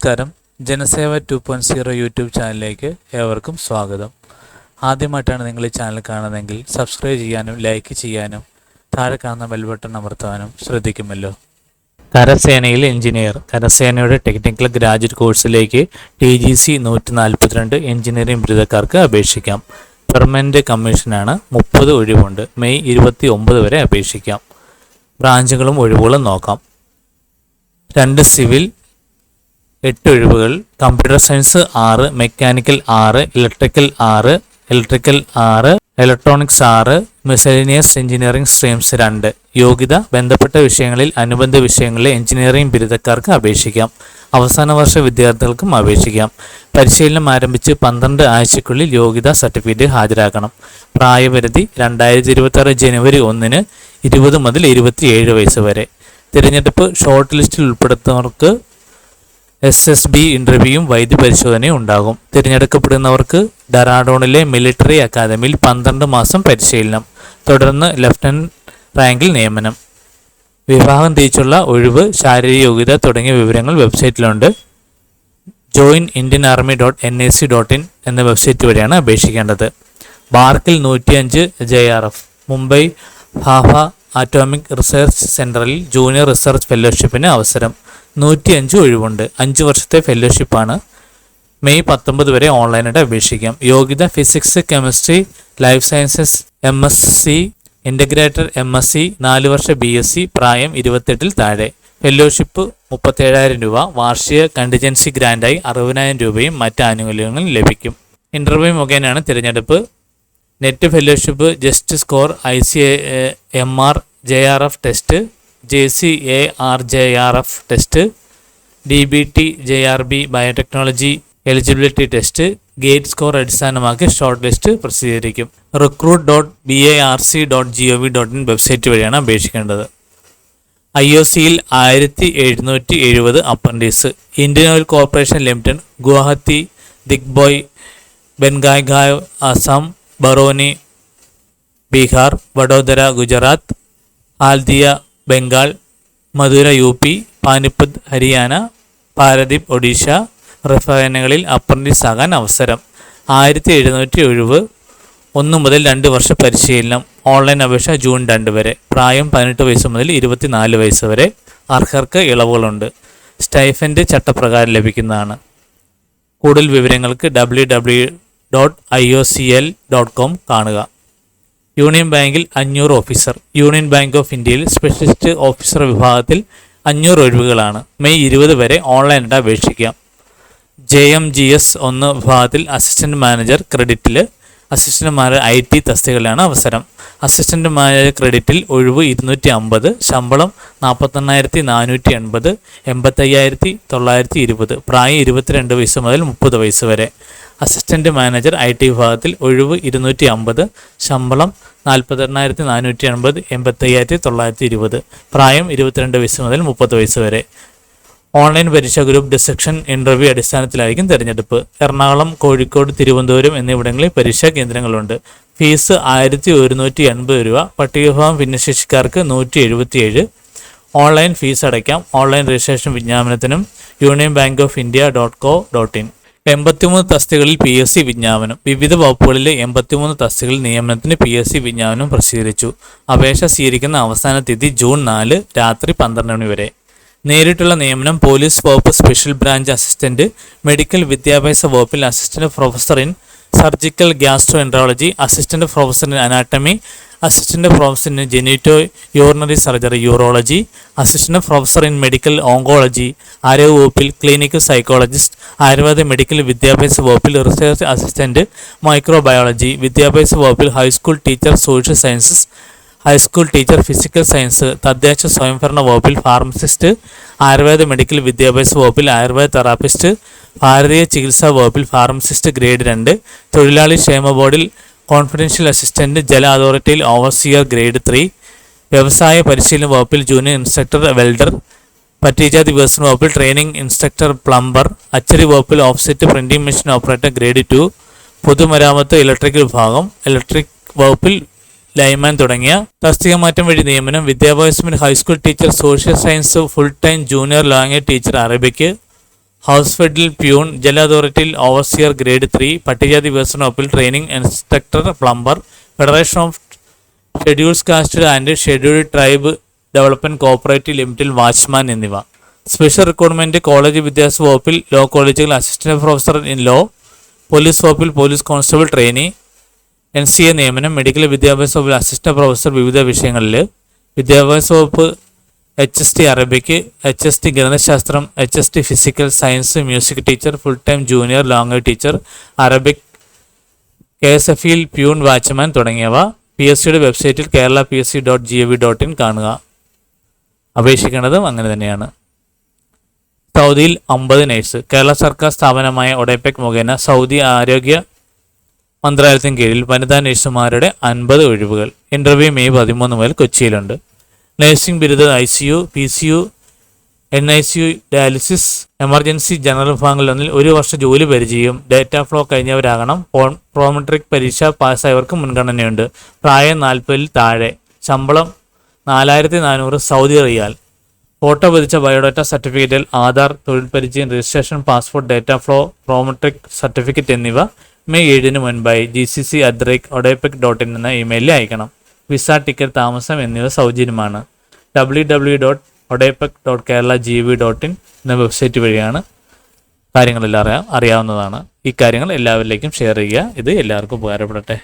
നമസ്കാരം. ജനസേവ 2.0 യൂട്യൂബ് ചാനലിലേക്ക് ഏവർക്കും സ്വാഗതം. ആദ്യമായിട്ടാണ് നിങ്ങൾ ഈ ചാനൽ കാണുന്നതെങ്കിൽ സബ്സ്ക്രൈബ് ചെയ്യാനും ലൈക്ക് ചെയ്യാനും താഴെ കാണുന്ന ബെൽ ബട്ടൺ അമർത്താനും ശ്രദ്ധിക്കുമല്ലോ. കരസേനയിൽ എഞ്ചിനീയർ. കരസേനയുടെ ടെക്നിക്കൽ ഗ്രാജുവേറ്റ് കോഴ്സിലേക്ക് TGC 142 എഞ്ചിനീയറിംഗ് ബിരുദക്കാർക്ക് അപേക്ഷിക്കാം. പെർമനന്റ് കമ്മീഷനാണ്. 30 ഒഴിവുണ്ട്. മെയ് 29 വരെ അപേക്ഷിക്കാം. ബ്രാഞ്ചുകളും ഒഴിവുകളും നോക്കാം. 2 സിവിൽ, 8 ഒഴിവുകൾ. Computer science 6, mechanical 6, electrical 6, electronics 6, miscellaneous engineering streams 2. യോഗ്യത: ബന്ധപ്പെട്ട വിഷയങ്ങളിൽ അനുബന്ധ വിഷയങ്ങളിലെ എഞ്ചിനീയറിംഗ് ബിരുദക്കാർക്ക് അപേക്ഷിക്കാം. അവസാന വർഷ വിദ്യാർത്ഥികൾക്കും അപേക്ഷിക്കാം. പരിശീലനം ആരംഭിച്ച് 12 ആഴ്ചയ്ക്കുള്ളിൽ യോഗ്യതാ സർട്ടിഫിക്കറ്റ് ഹാജരാക്കണം. പ്രായപരിധി 2026 ജനുവരി 1 20 മുതൽ 27 വയസ്സ് വരെ. തിരഞ്ഞെടുപ്പ്: ഷോർട്ട് ലിസ്റ്റിൽ ഉൾപ്പെടുത്തുന്നവർക്ക് SSB ഇൻ്റർവ്യൂയും വൈദ്യപരിശോധനയും ഉണ്ടാകും. തിരഞ്ഞെടുക്കപ്പെടുന്നവർക്ക് ഡെറാഡൂണിലെ മിലിറ്ററി അക്കാദമിയിൽ 12 മാസം പരിശീലനം, തുടർന്ന് ലഫ്റ്റനന്റ് റാങ്കിൽ നിയമനം. വിഭാഗം തിരിച്ചുള്ള ഒഴിവ്, ശാരീരിക യോഗ്യത തുടങ്ങിയ വിവരങ്ങൾ വെബ്സൈറ്റിലുണ്ട്. joinindianarmy.nic.in എന്ന വെബ്സൈറ്റ് വഴിയാണ് അപേക്ഷിക്കേണ്ടത്. ബാർക്കിൽ 105 JRF. Mumbai Bhabha atomic research സെൻറ്ററിൽ ജൂനിയർ റിസർച്ച് ഫെലോഷിപ്പിന് അവസരം. 105 ഒഴിവുണ്ട്. 5 വർഷത്തെ ഫെലോഷിപ്പാണ്. മെയ് 19 വരെ ഓൺലൈനായിട്ട് അപേക്ഷിക്കാം. യോഗ്യത: physics, chemistry, life sciences MSc, integrated MSc, 4 വർഷ BSc. പ്രായം 28-ൽ താഴെ. ഫെലോഷിപ്പ് 37,000 രൂപ. വാർഷിക കണ്ടിജൻസി ഗ്രാൻഡായി 60,000 രൂപയും മറ്റ് ആനുകൂല്യങ്ങളും ലഭിക്കും. ഇൻ്റർവ്യൂ മുഖേനയാണ് തിരഞ്ഞെടുപ്പ്. NET fellowship, JEST score, ICMR JRF test, JCAR-JRF test, DBT JRB biotechnology eligibility test. GATE score അടിസ്ഥാനമാക്കി ഷോർട്ട് ലിസ്റ്റ് പ്രസിദ്ധീകരിക്കും. recruit.barc.gov.in വെബ്സൈറ്റ് വഴിയാണ് അപേക്ഷിക്കേണ്ടത്. IOCയിൽ 1770 apprentice. Indian Oil Corporation Limited, Guwahati, Digboi, Bongaigaon Assam, Barauni Bihar, Vadodara Gujarat, Haldia Bengal, Mathura UP, Panipat Haryana, Paradip Odisha റിഫൈനറികളിൽ അപ്രൻറ്റീസ് ആകാൻ അവസരം. 1700 ഒഴിവ്. 1 മുതൽ 2 വർഷ പരിശീലനം. ഓൺലൈൻ അപേക്ഷ ജൂൺ 2 വരെ. പ്രായം 18 വയസ്സ് മുതൽ 24 വയസ്സ് വരെ. അർഹർക്ക് ഇളവുകളുണ്ട്. സ്റ്റൈഫൻഡ് ചട്ടപ്രകാരം ലഭിക്കുന്നതാണ്. കൂടുതൽ വിവരങ്ങൾക്ക് www.iocl.com കാണുക. യൂണിയൻ ബാങ്കിൽ 500 ഓഫീസർ. യൂണിയൻ ബാങ്ക് ഓഫ് ഇന്ത്യയിൽ സ്പെഷ്യലിസ്റ്റ് ഓഫീസർ വിഭാഗത്തിൽ 500 ഒഴിവുകളാണ്. മെയ് 20 വരെ ഓൺലൈനായിട്ട് അപേക്ഷിക്കാം. JMGS 1 വിഭാഗത്തിൽ അസിസ്റ്റന്റ് മാനേജർ ക്രെഡിറ്റിൽ, അസിസ്റ്റന്റ് മാനേജർ IT തസ്തികയിലാണ് അവസരം. അസിസ്റ്റന്റ് മാനേജർ ക്രെഡിറ്റിൽ ഒഴിവ് 250, ശമ്പളം 41,480, 85,920. പ്രായം 22 വയസ്സ് മുതൽ 30 വയസ്സ് വരെ. അസിസ്റ്റന്റ് മാനേജർ IT വിഭാഗത്തിൽ ഒഴിവ് 250, ശമ്പളം 48,480, 85,920. പ്രായം 22 വയസ്സ് മുതൽ 30 വയസ്സ് വരെ. ഓൺലൈൻ പരീക്ഷ ഗ്രൂപ്പ് ഡിസക്ഷൻ ഇൻ്റർവ്യൂ അടിസ്ഥാനത്തിലായിരിക്കും തിരഞ്ഞെടുപ്പ്. എറണാകുളം, കോഴിക്കോട്, തിരുവനന്തപുരം എന്നിവിടങ്ങളിൽ പരീക്ഷാ കേന്ദ്രങ്ങളുണ്ട്. ഫീസ് 1180 രൂപ. പട്ടികവിഭാഗം ഭിന്നശേഷിക്കാർക്ക് 177. ഓൺലൈൻ ഫീസ് അടയ്ക്കാം. ഓൺലൈൻ രജിസ്ട്രേഷൻ വിജ്ഞാപനത്തിനും യൂണിയൻ ബാങ്ക് ഓഫ് ഇന്ത്യ.co.in. 83 തസ്തികകളിൽ PSC വിജ്ഞാപനം. വിവിധ വകുപ്പുകളിലെ 83 തസ്തികകളിൽ നിയമനത്തിന് PSC വിജ്ഞാപനം പ്രസിദ്ധീകരിച്ചു. അപേക്ഷ സ്വീകരിക്കുന്ന അവസാന തീയതി ജൂൺ 4 രാത്രി 12 മണി വരെ. നേരിട്ടുള്ള നിയമനം പോലീസ് വകുപ്പ് സ്പെഷ്യൽ ബ്രാഞ്ച് അസിസ്റ്റന്റ്, മെഡിക്കൽ വിദ്യാഭ്യാസ വകുപ്പിൽ assistant professor in surgical gastroenterology, assistant professor in anatomy, assistant professor in genito urinary surgery urology, assistant professor in medical oncology, ആരോഗ്യ വകുപ്പിൽ ക്ലിനിക്കൽ സൈക്കോളജിസ്റ്റ്, ആയുർവേദ മെഡിക്കൽ വിദ്യാഭ്യാസ വകുപ്പിൽ റിസർച്ച് അസിസ്റ്റന്റ് മൈക്രോബയോളജി, വിദ്യാഭ്യാസ വകുപ്പിൽ high school teacher social sciences, high school teacher physical science, തദ്ദേശ സ്വയംഭരണ വകുപ്പിൽ pharmacist, Ayurveda medical വിദ്യാഭ്യാസ വകുപ്പിൽ ആയുർവേദ തെറാപ്പിസ്റ്റ്, ഭാരതീയ ചികിത്സാ വകുപ്പിൽ ഫാർമസിസ്റ്റ് ഗ്രേഡ് 2, തൊഴിലാളി ക്ഷേമ ബോർഡിൽ കോൺഫിഡൻഷ്യൽ അസിസ്റ്റന്റ്, ജല അതോറിറ്റിയിൽ ഓവർസിയർ ഗ്രേഡ് 3, വ്യവസായ പരിശീലന വകുപ്പിൽ ജൂനിയർ ഇൻസ്ട്രക്ടർ വെൽഡർ, പട്ടികജാതി വികസന വകുപ്പിൽ ട്രെയിനിങ് ഇൻസ്ട്രക്ടർ പ്ലംബർ, അച്ചടി വകുപ്പിൽ offset printing machine operator grade 2, പൊതുമരാമത്ത് ഇലക്ട്രിക്കൽ വിഭാഗം, ഇലക്ട്രിക് വകുപ്പിൽ ലൈമാൻ തുടങ്ങിയ തസ്തിക മാറ്റം വഴി നിയമനം. വിദ്യാഭ്യാസത്തിന് high school teacher social science, full time junior language teacher Arabic, house ഫെഡിൽ പ്യൂൺ, ജല അതോറിറ്റിയിൽ ഓവർസിയർ ഗ്രേഡ് 3, പട്ടികജാതി വികസന വകുപ്പിൽ training instructor plumber, federation of schedules caste and scheduled tribe development cooperative ലിമിറ്റഡിൽ വാച്ച്മാൻ എന്നിവ. സ്പെഷ്യൽ റിക്രൂട്ട്മെൻറ്റ് കോളേജ് വിദ്യാഭ്യാസ വകുപ്പിൽ ലോ കോളേജുകൾ assistant professor in law, police വകുപ്പിൽ പോലീസ് കോൺസ്റ്റബിൾ ട്രെയിനി, NCA നിയമനം, മെഡിക്കൽ വിദ്യാഭ്യാസ വകുപ്പിൽ അസിസ്റ്റന്റ് പ്രൊഫസർ വിവിധ വിഷയങ്ങളിൽ, വിദ്യാഭ്യാസ വകുപ്പ് HST അറബിക്ക്, HST ഗണിതശാസ്ത്രം, HST physical science, music teacher, full time junior language teacher, Arabic, KSFEയിൽ പ്യൂൺ, വാച്ച്മാൻ തുടങ്ങിയവ. PSCയുടെ വെബ്സൈറ്റിൽ kerala.psc.gov.in കാണുക. അപേക്ഷിക്കേണ്ടതും അങ്ങനെ തന്നെയാണ്. സൗദിയിൽ 50 നഴ്സ്. കേരള സർക്കാർ സ്ഥാപനമായ ഒഡെപെക് മുഖേന സൗദി ആരോഗ്യ മന്ത്രാലയത്തിന് കീഴിൽ വനിതാ നഴ്സുമാരുടെ 50 ഒഴിവുകൾ. ഇൻ്റർവ്യൂ മെയ് 13 മുതൽ കൊച്ചിയിലുണ്ട്. നഴ്സിംഗ് ബിരുദ ICU, PCU, NICU, dialysis, emergency general വിഭാഗങ്ങളിലൊന്നിൽ 1 വർഷം ജോലി പരിചയം, ഡേറ്റ ഫ്ലോ കഴിഞ്ഞവരാകണം. പ്രോമെട്രിക് പരീക്ഷ പാസ്സായവർക്ക് മുൻഗണനയുണ്ട്. പ്രായം 40-ൽ താഴെ. ശമ്പളം 4400 സൗദി റിയാൽ. ഫോട്ടോ പതിച്ച ബയോഡാറ്റ സർട്ടിഫിക്കറ്റിൽ ആധാർ, തൊഴിൽ പരിചയം, registration, passport, data flow, Prometric certificate എന്നിവ മെയ് 7 മുൻപായി gcc@odepec.in എന്ന ഇമെയിലിൽ അയക്കണം. വിസ, ടിക്കറ്റ്, താമസം എന്നിവ സൗജന്യമാണ്. www.odepec.kerala.gov.in എന്ന വെബ്സൈറ്റ് വഴിയാണ് കാര്യങ്ങളെല്ലാം അറിയാവുന്നതാണ്. ഈ കാര്യങ്ങൾ എല്ലാവരിലേക്കും ഷെയർ ചെയ്യുക. ഇത് എല്ലാവർക്കും ഉപകാരപ്പെടട്ടെ.